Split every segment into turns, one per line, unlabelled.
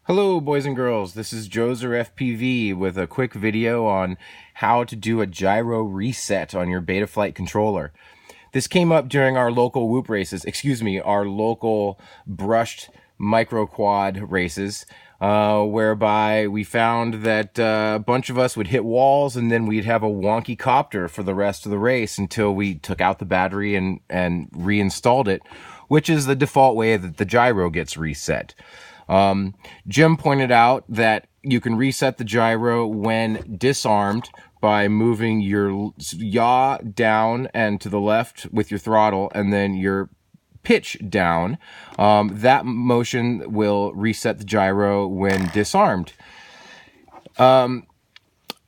Hello boys and girls, this is Joser FPV with a quick video on how to do a gyro reset on your Betaflight controller. This came up during our local whoop races, our local brushed micro quad races, whereby we found that a bunch of us would hit walls and then we'd have a wonky copter for the rest of the race until we took out the battery and reinstalled it, which is the default way that the gyro gets reset. Jim pointed out that you can reset the gyro when disarmed by moving your yaw down and to the left with your throttle and then your pitch down. That motion will reset the gyro when disarmed.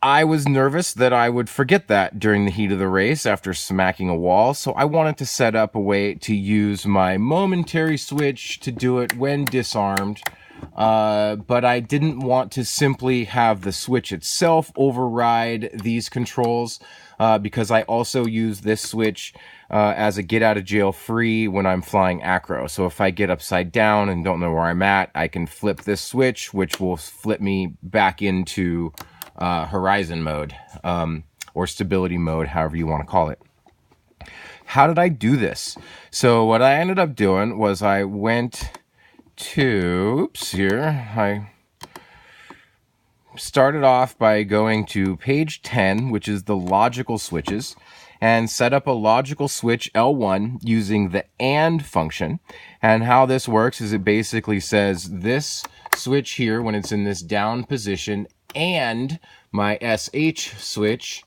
I was nervous that I would forget that during the heat of the race after smacking a wall, so I wanted to set up a way to use my momentary switch to do it when disarmed, but I didn't want to simply have the switch itself override these controls, because I also use this switch as a get out of jail free when I'm flying acro. So if I get upside down and don't know where I'm at, I can flip this switch, which will flip me back into horizon mode, or stability mode, however you want to call it. How did I do this? So what I ended up doing was I went to, I started off by going to page 10, which is the logical switches, and set up a logical switch L1 using the AND function. And how this works is it basically says this switch here, when it's in this down position, and my SH switch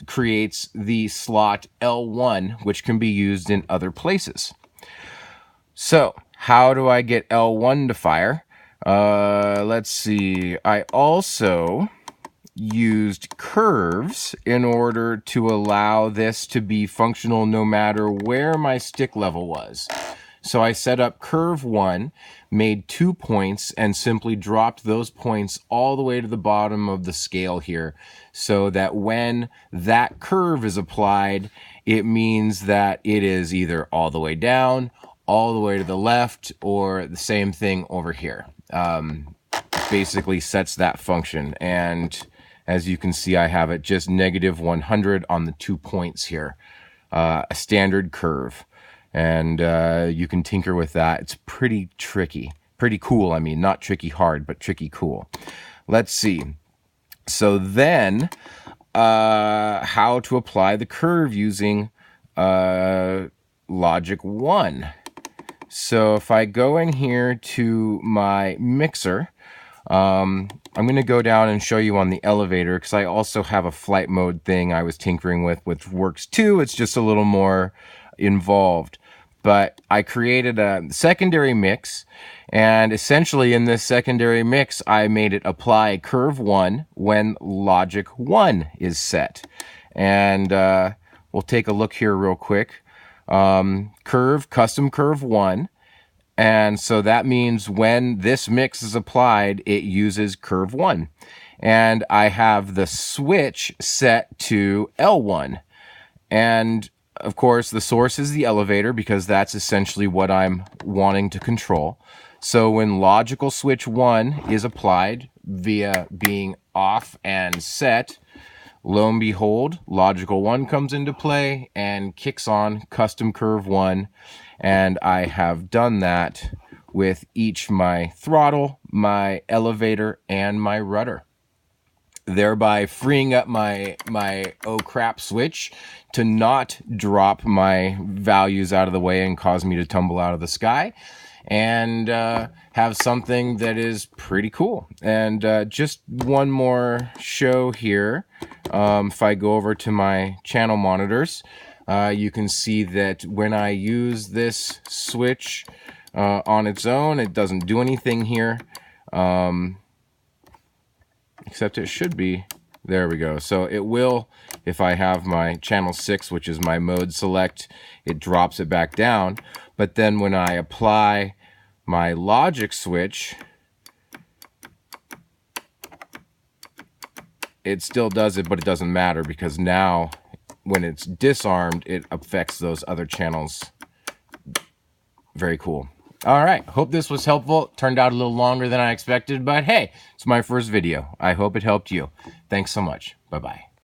creates the slot L1, which can be used in other places. So how do I get L1 to fire? Let's see. I also used curves in order to allow this to be functional no matter where my stick level was. So I set up curve 1, made 2 points, and simply dropped those points all the way to the bottom of the scale here, so that when that curve is applied, it means that it is either all the way down, all the way to the left, or the same thing over here. Basically sets that function, and as you can see, I have it just -100 on the 2 points here, a standard curve. And you can tinker with that. It's pretty tricky. Pretty cool, I mean. Not tricky hard, but tricky cool. Let's see. So then, how to apply the curve using Logic 1. So if I go in here to my mixer, I'm going to go down and show you on the elevator, because I also have a flight mode thing I was tinkering with, which works too. It's just a little more involved. But I created a secondary mix, and essentially in this secondary mix I made it apply curve 1 when logic 1 is set. And we'll take a look here real quick. Custom curve 1, and so that means when this mix is applied it uses curve 1, and I have the switch set to L1, and of course the source is the elevator because that's essentially what I'm wanting to control. So when logical switch 1 is applied via being off and set, lo and behold, logical 1 comes into play and kicks on custom curve 1, and I have done that with each my throttle, my elevator, and my rudder, thereby freeing up my oh crap switch to not drop my values out of the way and cause me to tumble out of the sky, and have something that is pretty cool. And just one more show here. If I go over to my channel monitors, you can see that when I use this switch on its own, it doesn't do anything here, except it should be. There we go. So it will, if I have my channel 6, which is my mode select, it drops it back down. But then when I apply my logic switch, it still does it, but it doesn't matter, because now when it's disarmed, it affects those other channels. Very cool. All right. Hope this was helpful. Turned out a little longer than I expected, but hey, it's my first video. I hope it helped you. Thanks so much. Bye-bye.